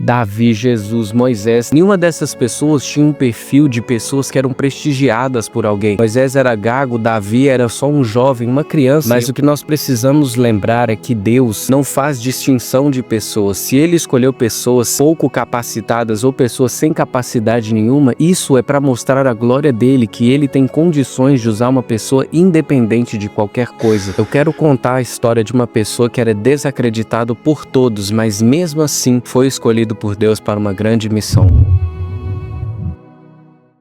Davi, Jesus, Moisés, nenhuma dessas pessoas tinha um perfil de pessoas que eram prestigiadas por alguém. Moisés era gago, Davi era só um jovem, uma criança. Mas o que nós precisamos lembrar é que Deus não faz distinção de pessoas. Se Ele escolheu pessoas pouco capacitadas ou pessoas sem capacidade nenhuma, isso é para mostrar a glória dele, que Ele tem condições de usar uma pessoa independente de qualquer coisa. Eu quero contar a história de uma pessoa que era desacreditado por todos, mas mesmo assim foi escolhido por Deus para uma grande missão.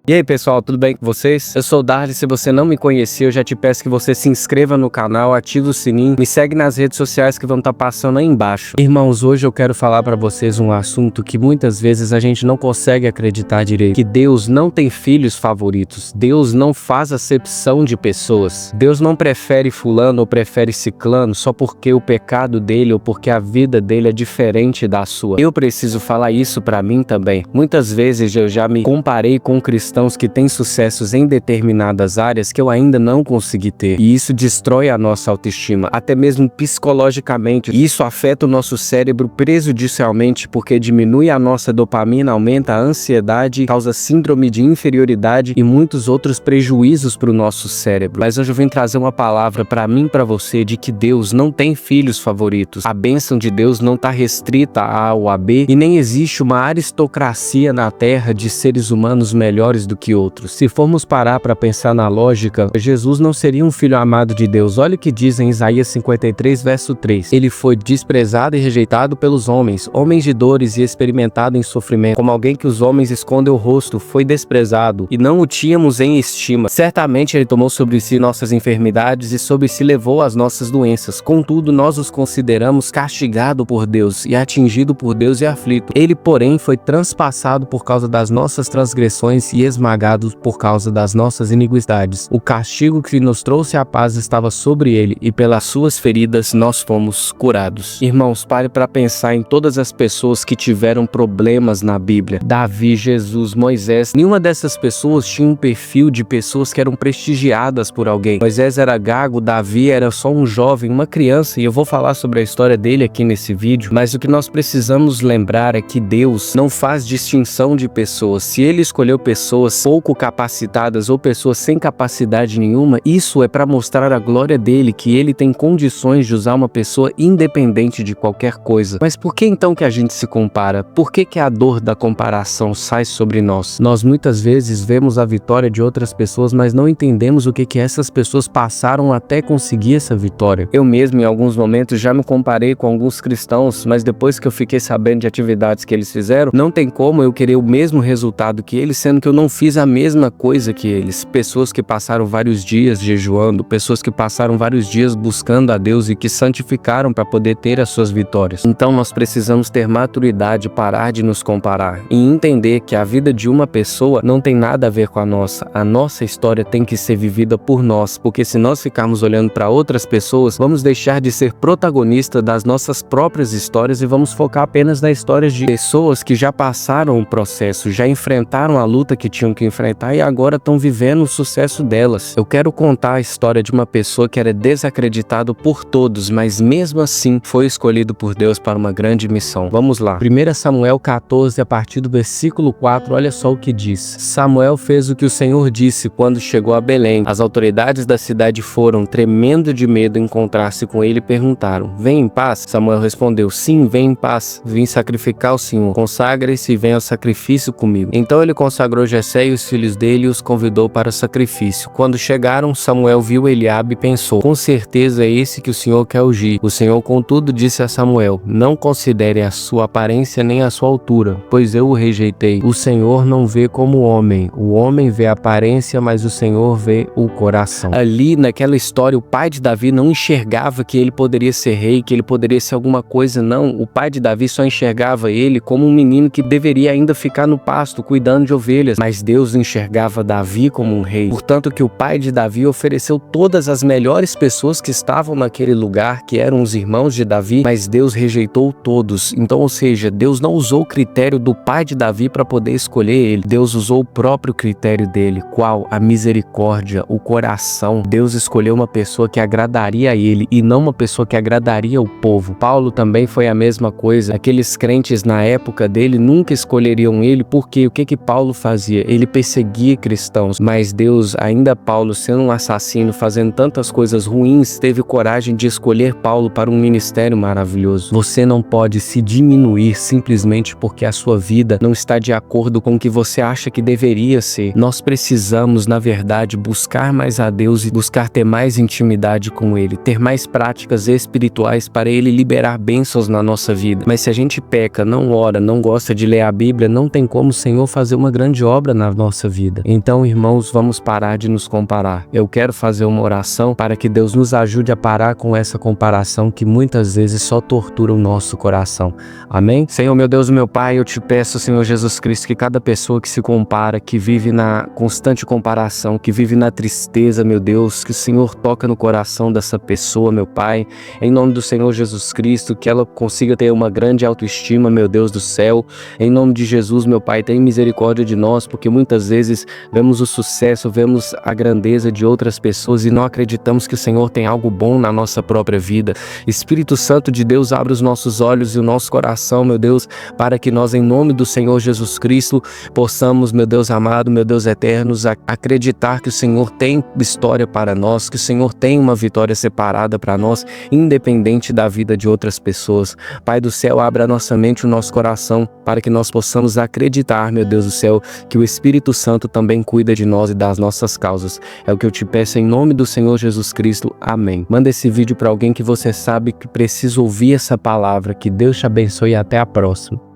E aí pessoal, tudo bem com vocês? Eu sou o Darly, se você não me conhecia, eu já te peço que você se inscreva no canal, ative o sininho, me segue nas redes sociais que vão estar passando aí embaixo. Irmãos, hoje eu quero falar para vocês um assunto que muitas vezes a gente não consegue acreditar direito, que Deus não tem filhos favoritos, Deus não faz acepção de pessoas, Deus não prefere fulano ou prefere ciclano só porque o pecado dele ou porque a vida dele é diferente da sua. Eu preciso falar isso para mim também. Muitas vezes eu já me comparei com cristãos que têm sucessos em determinadas áreas que eu ainda não consegui ter. E isso destrói a nossa autoestima, até mesmo psicologicamente. E isso afeta o nosso cérebro prejudicialmente porque diminui a nossa dopamina, aumenta a ansiedade, causa síndrome de inferioridade e muitos outros prejuízos para o nosso cérebro. Mas hoje eu vim trazer uma palavra para mim e para você de que Deus não tem filhos favoritos. A bênção de Deus não está restrita a A ou a B e nem existe uma aristocracia na terra de seres humanos melhores do que outros. Se formos parar para pensar na lógica, Jesus não seria um filho amado de Deus. Olha o que diz em Isaías 53, verso 3. Ele foi desprezado e rejeitado pelos homens, homens de dores e experimentado em sofrimento. Como alguém que os homens escondem o rosto, foi desprezado e não o tínhamos em estima. Certamente ele tomou sobre si nossas enfermidades e sobre si levou as nossas doenças. Contudo, nós os consideramos castigado por Deus e atingido por Deus e aflito. Ele, porém, foi transpassado por causa das nossas transgressões e esmagados por causa das nossas iniquidades. O castigo que nos trouxe a paz estava sobre ele, e pelas suas feridas nós fomos curados. Irmãos, pare para pensar em todas as pessoas que tiveram problemas na Bíblia. Davi, Jesus, Moisés, nenhuma dessas pessoas tinha um perfil de pessoas que eram prestigiadas por alguém. Moisés era gago, Davi era só um jovem, uma criança, e eu vou falar sobre a história dele aqui nesse vídeo, mas o que nós precisamos lembrar é que Deus não faz distinção de pessoas. Se Ele escolheu pessoas pouco capacitadas ou pessoas sem capacidade nenhuma, isso é para mostrar a glória dele, que ele tem condições de usar uma pessoa independente de qualquer coisa. Mas por que então que a gente se compara? Por que que a dor da comparação sai sobre nós? Nós muitas vezes vemos a vitória de outras pessoas, mas não entendemos o que que essas pessoas passaram até conseguir essa vitória. Eu mesmo em alguns momentos já me comparei com alguns cristãos, mas depois que eu fiquei sabendo de atividades que eles fizeram, não tem como eu querer o mesmo resultado que eles, sendo que eu não fiz a mesma coisa que eles. Pessoas que passaram vários dias jejuando, pessoas que passaram vários dias buscando a Deus e que santificaram para poder ter as suas vitórias. Então nós precisamos ter maturidade, parar de nos comparar e entender que a vida de uma pessoa não tem nada a ver com a nossa. A nossa história tem que ser vivida por nós, porque se nós ficarmos olhando para outras pessoas, vamos deixar de ser protagonista das nossas próprias histórias e vamos focar apenas nas histórias de pessoas que já passaram o processo, já enfrentaram a luta que tinham que enfrentar e agora estão vivendo o sucesso delas. Eu quero contar a história de uma pessoa que era desacreditado por todos, mas mesmo assim foi escolhido por Deus para uma grande missão. Vamos lá. 1 Samuel 14, a partir do versículo 4, olha só o que diz. Samuel fez o que o Senhor disse quando chegou a Belém. As autoridades da cidade foram, tremendo de medo, encontrar-se com ele e perguntaram: vem em paz? Samuel respondeu: sim, vem em paz. Vim sacrificar o Senhor. Consagre-se e venha ao sacrifício comigo. Então ele consagrou Jessé e os filhos dele e os convidou para o sacrifício. Quando chegaram, Samuel viu Eliabe e pensou: com certeza é esse que o Senhor quer ungir. O Senhor, contudo, disse a Samuel: não considere a sua aparência nem a sua altura, pois eu o rejeitei. O Senhor não vê como o homem vê a aparência, mas o Senhor vê o coração. Ali, naquela história, o pai de Davi não enxergava que ele poderia ser rei, que ele poderia ser alguma coisa, não. O pai de Davi só enxergava ele como um menino que deveria ainda ficar no pasto, cuidando de ovelhas. Mas mas Deus enxergava Davi como um rei. Portanto que o pai de Davi ofereceu todas as melhores pessoas que estavam naquele lugar, que eram os irmãos de Davi, mas Deus rejeitou todos. Então, ou seja, Deus não usou o critério do pai de Davi para poder escolher ele. Deus usou o próprio critério dele. Qual? A misericórdia, o coração. Deus escolheu uma pessoa que agradaria a ele e não uma pessoa que agradaria o povo. Paulo também foi a mesma coisa. Aqueles crentes na época dele nunca escolheriam ele, porque o que Paulo fazia? Ele perseguia cristãos, mas Deus, ainda Paulo sendo um assassino, fazendo tantas coisas ruins, teve coragem de escolher Paulo para um ministério maravilhoso. Você não pode se diminuir simplesmente porque a sua vida não está de acordo com o que você acha que deveria ser. Nós precisamos, na verdade, buscar mais a Deus e buscar ter mais intimidade com Ele, ter mais práticas espirituais para Ele liberar bênçãos na nossa vida. Mas se a gente peca, não ora, não gosta de ler a Bíblia, não tem como o Senhor fazer uma grande obra na nossa vida. Então, irmãos, vamos parar de nos comparar. Eu quero fazer uma oração para que Deus nos ajude a parar com essa comparação que muitas vezes só tortura o nosso coração. Amém? Senhor, meu Deus, meu Pai, eu te peço, Senhor Jesus Cristo, que cada pessoa que se compara, que vive na constante comparação, que vive na tristeza, meu Deus, que o Senhor toca no coração dessa pessoa, meu Pai, em nome do Senhor Jesus Cristo, que ela consiga ter uma grande autoestima, meu Deus do céu, em nome de Jesus, meu Pai, tem misericórdia de nós, porque muitas vezes vemos o sucesso, vemos a grandeza de outras pessoas e não acreditamos que o Senhor tem algo bom na nossa própria vida. Espírito Santo de Deus, abre os nossos olhos e o nosso coração, meu Deus, para que nós, em nome do Senhor Jesus Cristo, possamos, meu Deus amado, meu Deus eterno, acreditar que o Senhor tem história para nós, que o Senhor tem uma vitória separada para nós, independente da vida de outras pessoas. Pai do céu, abra a nossa mente e o nosso coração para que nós possamos acreditar, meu Deus do céu, que o Espírito Santo também cuida de nós e das nossas causas. É o que eu te peço em nome do Senhor Jesus Cristo. Amém. Manda esse vídeo para alguém que você sabe que precisa ouvir essa palavra. Que Deus te abençoe e até a próxima.